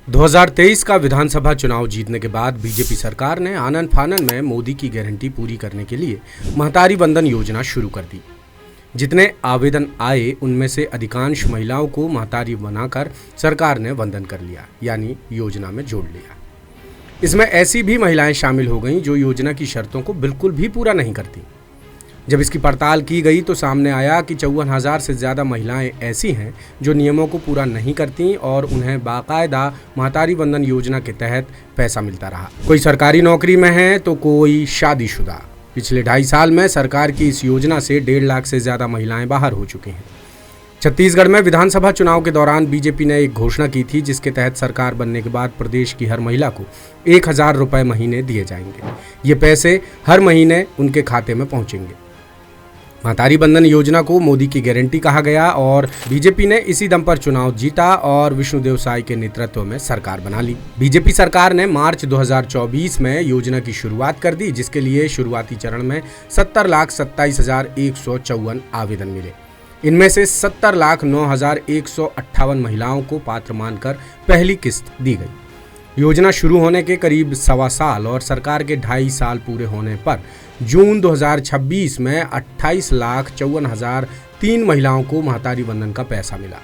2023 का विधानसभा चुनाव जीतने के बाद बीजेपी सरकार ने आनन फानन में मोदी की गारंटी पूरी करने के लिए महतारी वंदन योजना शुरू कर दी। जितने आवेदन आए उनमें से अधिकांश महिलाओं को महतारी बनाकर सरकार ने वंदन कर लिया, यानी योजना में जोड़ लिया। इसमें ऐसी भी महिलाएं शामिल हो गईं जो योजना की शर्तों को बिल्कुल भी पूरा नहीं करती। जब इसकी पड़ताल की गई तो सामने आया कि 54,000 से ज़्यादा महिलाएं ऐसी हैं जो नियमों को पूरा नहीं करती और उन्हें बाकायदा महतारी वंदन योजना के तहत पैसा मिलता रहा। कोई सरकारी नौकरी में है तो कोई शादीशुदा। पिछले 2.5 साल में सरकार की इस योजना से 1.5 लाख से ज़्यादा महिलाएं बाहर हो चुकी हैं। छत्तीसगढ़ में विधानसभा चुनाव के दौरान बीजेपी ने एक घोषणा की थी जिसके तहत सरकार बनने के बाद प्रदेश की हर महिला को 1,000 रुपये महीने दिए जाएंगे। ये पैसे हर महीने उनके खाते में पहुंचेंगे। महतारी वंदन योजना को मोदी की गारंटी कहा गया और बीजेपी ने इसी दम पर चुनाव जीता और विष्णुदेव साय के नेतृत्व में सरकार बना ली। बीजेपी सरकार ने मार्च 2024 में योजना की शुरुआत कर दी, जिसके लिए शुरुआती चरण में 70,27,154 आवेदन मिले। इनमें से 70,09,158 महिलाओं को पात्र मानकर पहली किस्त दी गई। योजना शुरू होने के करीब 1.25 साल और सरकार के 2.5 साल पूरे होने पर जून 2026 में 28,54,003 महिलाओं को महतारी वंदन का पैसा मिला।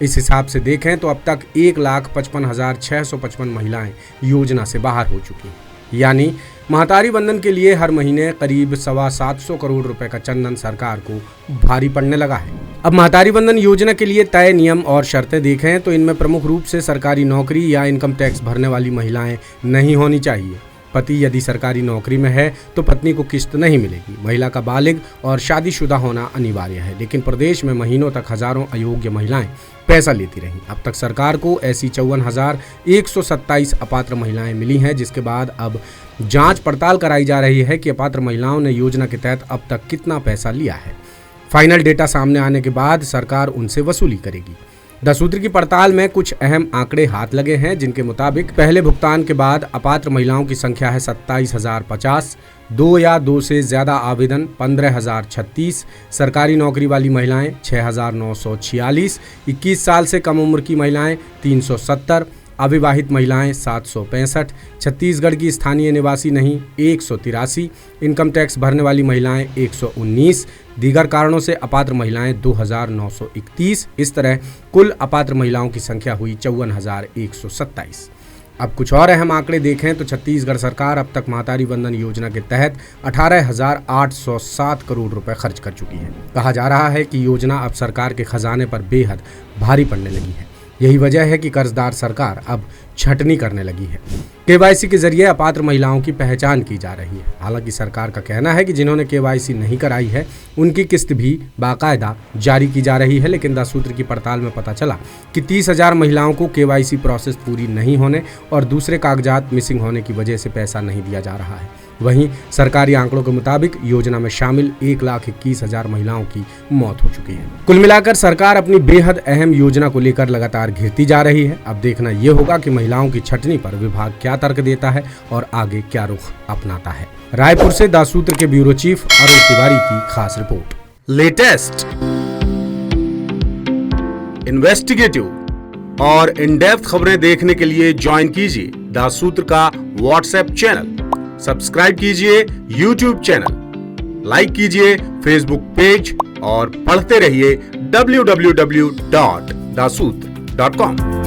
इस हिसाब से देखें तो अब तक 1,55,655 महिलाएं योजना से बाहर हो चुकी हैं। यानी महतारी वंदन के लिए हर महीने करीब 725 करोड़ रुपए का चंदन सरकार को भारी पड़ने लगा है। अब महतारी वंदन योजना के लिए तय नियम और शर्तें देखें तो इनमें प्रमुख रूप से सरकारी नौकरी या इनकम टैक्स भरने वाली महिलाएं नहीं होनी चाहिए। पति यदि सरकारी नौकरी में है तो पत्नी को किस्त नहीं मिलेगी। महिला का बालिग और शादीशुदा होना अनिवार्य है, लेकिन प्रदेश में महीनों तक हजारों अयोग्य महिलाएं पैसा लेती रहीं। अब तक सरकार को ऐसी 54,127 अपात्र महिलाएं मिली हैं, जिसके बाद अब जांच पड़ताल कराई जा रही है कि अपात्र महिलाओं ने योजना के तहत अब तक कितना पैसा लिया है। फाइनल डेटा सामने आने के बाद सरकार उनसे वसूली करेगी। 10 सूत्र की पड़ताल में कुछ अहम आंकड़े हाथ लगे हैं, जिनके मुताबिक पहले भुगतान के बाद अपात्र महिलाओं की संख्या है 27,050, 2 या 2 से ज्यादा आवेदन 15,036, सरकारी नौकरी वाली महिलाएं 6,946, 21 साल से कम उम्र की महिलाएं 370, अविवाहित महिलाएं 765, छत्तीसगढ़ की स्थानीय निवासी नहीं 183, इनकम टैक्स भरने वाली महिलाएं 119, दीगर कारणों से अपात्र महिलाएं 2,931। इस तरह कुल अपात्र महिलाओं की संख्या हुई 54,127। अब कुछ और अहम आंकड़े देखें तो छत्तीसगढ़ सरकार अब तक महतारी वंदन योजना के तहत 18,807 करोड़ रुपए खर्च कर चुकी है। कहा जा रहा है कि योजना अब सरकार के खजाने पर बेहद भारी पड़ने लगी है। यही वजह है कि कर्जदार सरकार अब छटनी करने लगी है। केवाईसी के जरिए अपात्र महिलाओं की पहचान की जा रही है। हालांकि सरकार का कहना है कि जिन्होंने केवाईसी नहीं कराई है उनकी किस्त भी बाकायदा जारी की जा रही है, लेकिन 10 सूत्र की पड़ताल में पता चला कि 30,000 महिलाओं को केवाईसी प्रोसेस पूरी नहीं होने और दूसरे कागजात मिसिंग होने की वजह से पैसा नहीं दिया जा रहा है। वहीं सरकारी आंकड़ों के मुताबिक योजना में शामिल 1,21,000 महिलाओं की मौत हो चुकी है। कुल मिलाकर सरकार अपनी बेहद अहम योजना को लेकर लगातार घिरती जा रही है। अब देखना यह होगा कि महिलाओं की छटनी पर विभाग क्या तर्क देता है और आगे क्या रुख अपनाता है। रायपुर से 10 सूत्र के ब्यूरो चीफ अरुण तिवारी की खास रिपोर्ट। लेटेस्ट, इन्वेस्टिगेटिव और इन डेप्थ खबरें देखने के लिए ज्वाइन कीजिए 10 सूत्र का व्हाट्सएप चैनल, सब्सक्राइब कीजिए YouTube चैनल, लाइक कीजिए Facebook पेज और पढ़ते रहिए www.dasootra.com।